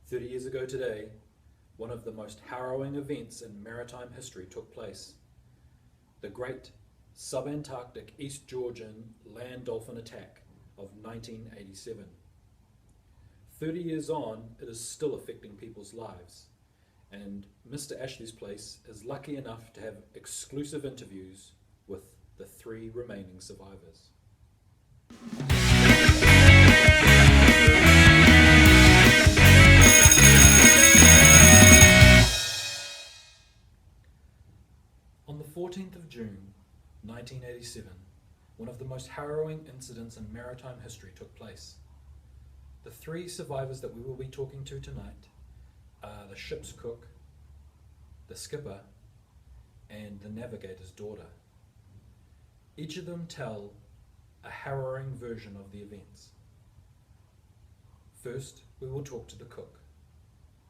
30 years ago today, one of the most harrowing events in maritime history took place. The great subantarctic East Georgian Land Dolphin attack of 1987. 30 years on, it is still affecting people's lives, and Mr. Ashley's Place is lucky enough to have exclusive interviews with the 3 remaining survivors. On the 14th of June, 1987, one of the most harrowing incidents in maritime history took place. The 3 survivors that we will be talking to tonight are the ship's cook, the skipper, and the navigator's daughter. Each of them tell a harrowing version of the events. First, we will talk to the cook.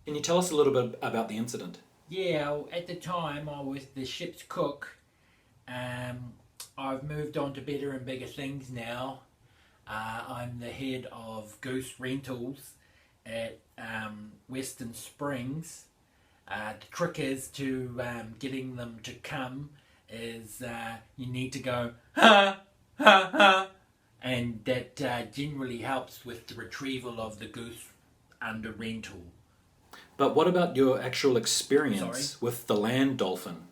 Can you tell us a little bit about the incident? Yeah, at the time I was the ship's cook. I've moved on to better and bigger things now. I'm the head of Goose Rentals at Western Springs. The trick is to getting them to come is you need to go ha ha ha, and that generally helps with the retrieval of the goose under rental. But what about your actual experience Sorry? with the Land Dolphin?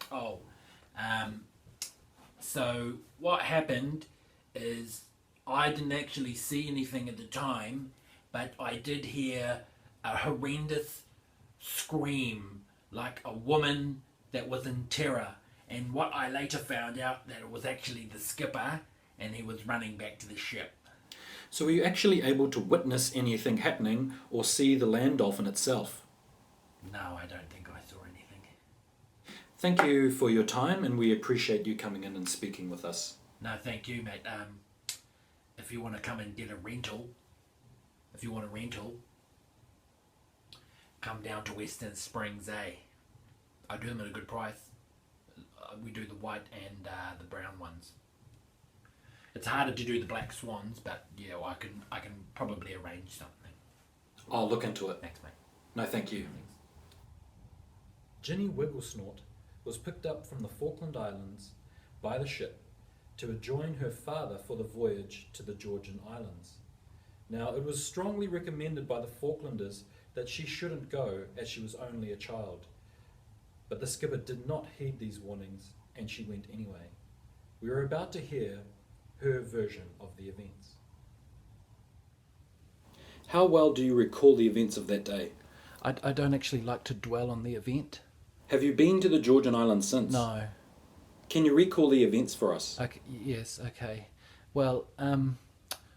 So what happened is I didn't actually see anything at the time, but I did hear a horrendous scream, like a woman that was in terror. And what I later found out that it was actually the skipper, and he was running back to the ship. So were you actually able to witness anything happening or see the Land Dolphin itself? No, I don't think I saw anything. Thank you for your time, and we appreciate you coming in and speaking with us. No, thank you, mate. If you want to come and get a rental, come down to Western Springs, I do them at a good price. We do the white and the brown ones. It's harder to do the black swans, but yeah, I can probably arrange something. I'll look into it. Thanks, mate. No, thank you. Ginny Wigglesnort was picked up from the Falkland Islands by the ship to join her father for the voyage to the Georgian Islands. Now, it was strongly recommended by the Falklanders that she shouldn't go as she was only a child. But the skipper did not heed these warnings, and she went anyway. We are about to hear her version of the events. How well do you recall the events of that day? I don't actually like to dwell on the event. Have you been to the Georgian Islands since? No. Can you recall the events for us? Okay, yes, okay. Well,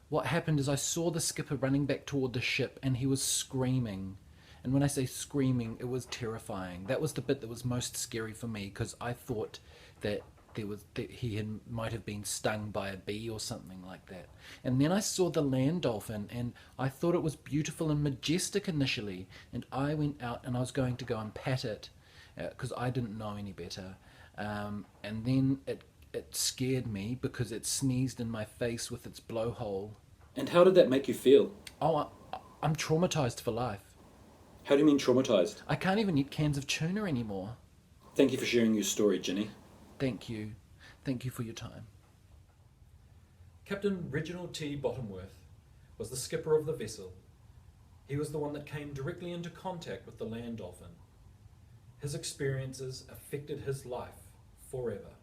what happened is I saw the skipper running back toward the ship, and he was screaming. And when I say screaming, it was terrifying. That was the bit that was most scary for me, because I thought that might have been stung by a bee or something like that. And then I saw the Land Dolphin, and I thought it was beautiful and majestic initially. And I went out and I was going to go and pat it, because I didn't know any better. And then it scared me because it sneezed in my face with its blowhole. And how did that make you feel? Oh, I'm traumatized for life. How do you mean traumatized? I can't even eat cans of tuna anymore. Thank you for sharing your story, Ginny. Thank you. Thank you for your time. Captain Reginald T. Bottomworth was the skipper of the vessel. He was the one that came directly into contact with the Land Dolphin. His experiences affected his life forever.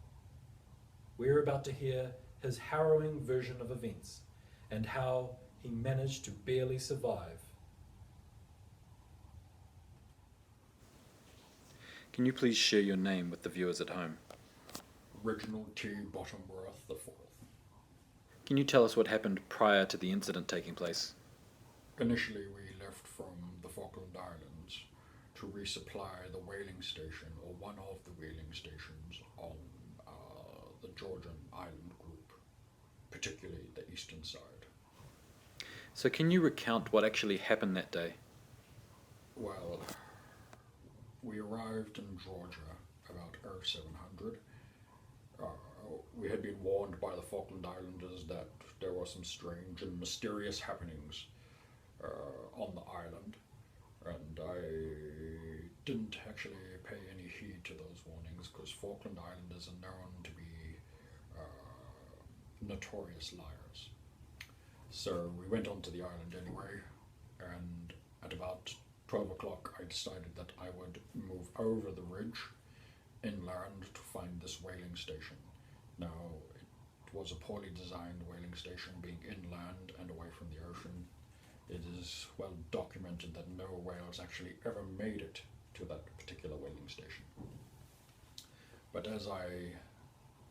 We're about to hear his harrowing version of events and how he managed to barely survive. Can you please share your name with the viewers at home? Reginald T. Bottomworth IV. Can you tell us what happened prior to the incident taking place? Initially, we left from the Falkland Islands to resupply the whaling station, or one of the whaling stations on the Georgian island group, particularly the eastern side. So can you recount what actually happened that day? Well, we arrived in Georgia about 0700. We had been warned by the Falkland Islanders that there were some strange and mysterious happenings on the island, and actually pay any heed to those warnings because Falkland Islanders are known to be notorious liars. So we went onto the island anyway, and at about 12 o'clock I decided that I would move over the ridge inland to find this whaling station. Now, it was a poorly designed whaling station, being inland and away from the ocean. It is well documented that no whales actually ever made it to that particular whaling station. But as I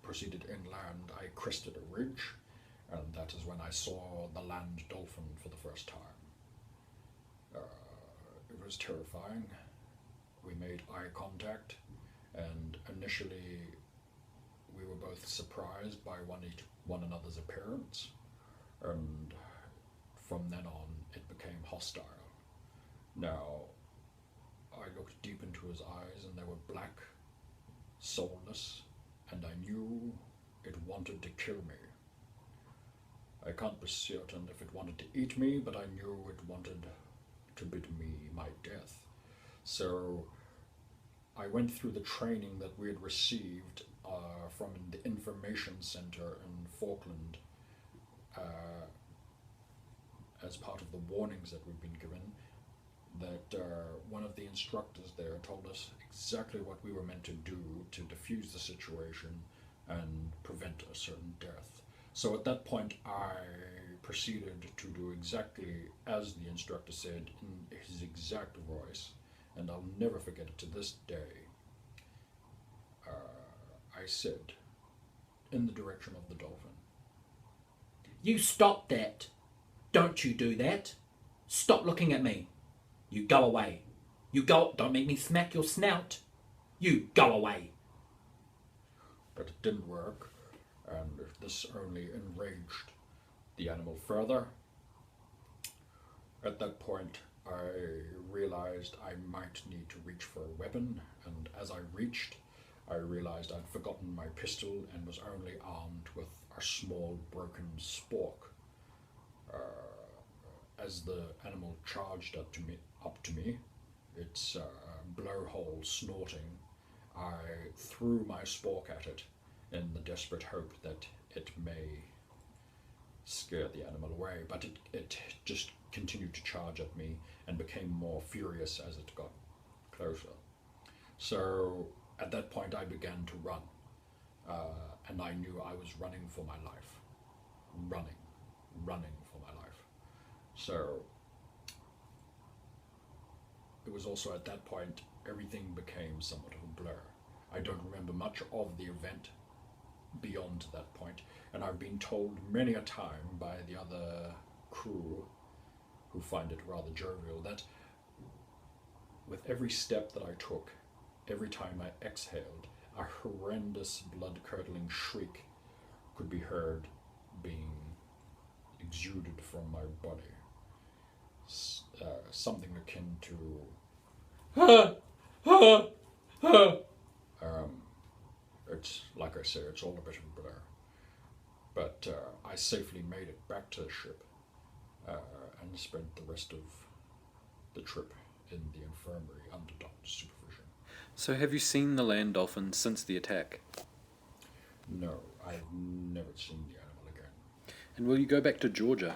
proceeded inland, I crested a ridge, and that is when I saw the Land Dolphin for the first time. It was terrifying. We made eye contact, and initially we were both surprised by one another's appearance, and from then on it became hostile. Now, I looked deep into his eyes and they were black, soulless, and I knew it wanted to kill me. I can't be certain if it wanted to eat me, but I knew it wanted to bid me my death. So I went through the training that we had received from the information center in Falkland as part of the warnings that we've been given, that one of the instructors there told us exactly what we were meant to do to defuse the situation and prevent a certain death. So at that point I proceeded to do exactly as the instructor said in his exact voice, and I'll never forget it to this day. I said, in the direction of the dolphin, You stop that. Don't you do that. Stop looking at me. You go away. You go. Don't make me smack your snout. You go away. but it didn't work, and this only enraged the animal further. At that point, I realized I might need to reach for a weapon, and as I reached, I realized I'd forgotten my pistol and was only armed with a small broken spork. As the animal charged up to me, its blowhole snorting, I threw my spork at it in the desperate hope that it may scare the animal away, but it just continued to charge at me and became more furious as it got closer. So at that point I began to run, and I knew I was running for my life. Running for my life. So it was also at that point everything became somewhat of a blur. I don't remember much of the event beyond that point, and I've been told many a time by the other crew who find it rather jovial that with every step that I took, every time I exhaled, a horrendous blood-curdling shriek could be heard being exuded from my body. Something akin to it's like I say, it's all a bit of a blur. But I safely made it back to the ship and spent the rest of the trip in the infirmary under doctor's supervision. So have you seen the land dolphin since the attack? No, I've never seen the animal again. And will you go back to Georgia?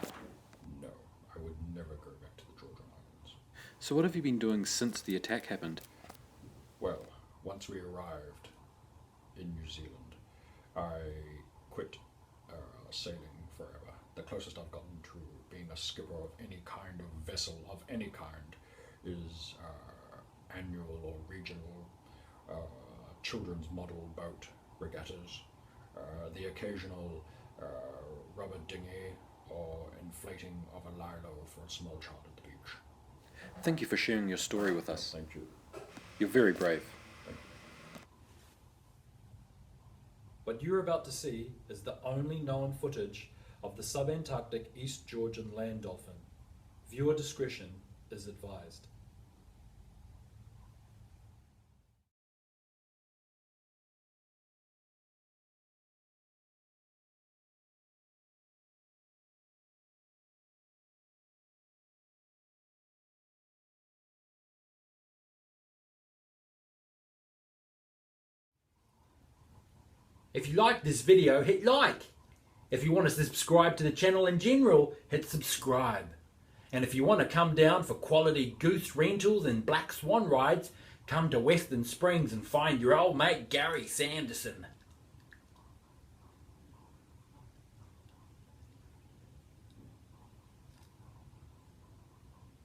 No, I would never go back to the Georgian Islands. So what have you been doing since the attack happened? Well, once we arrived in New Zealand, I quit sailing forever. The closest I've gotten to being a skipper of any kind of vessel of any kind is annual or regional children's model boat regattas, the occasional rubber dinghy or inflating of a lilo for a small child at the beach. Thank you for sharing your story with us. Thank you. You're very brave. What you're about to see is the only known footage of the subantarctic East Georgian land dolphin. Viewer discretion is advised. If you like this video, hit like. If you want to subscribe to the channel in general, hit subscribe. And if you want to come down for quality goose rentals and black swan rides, come to Western Springs and find your old mate Gary Sanderson.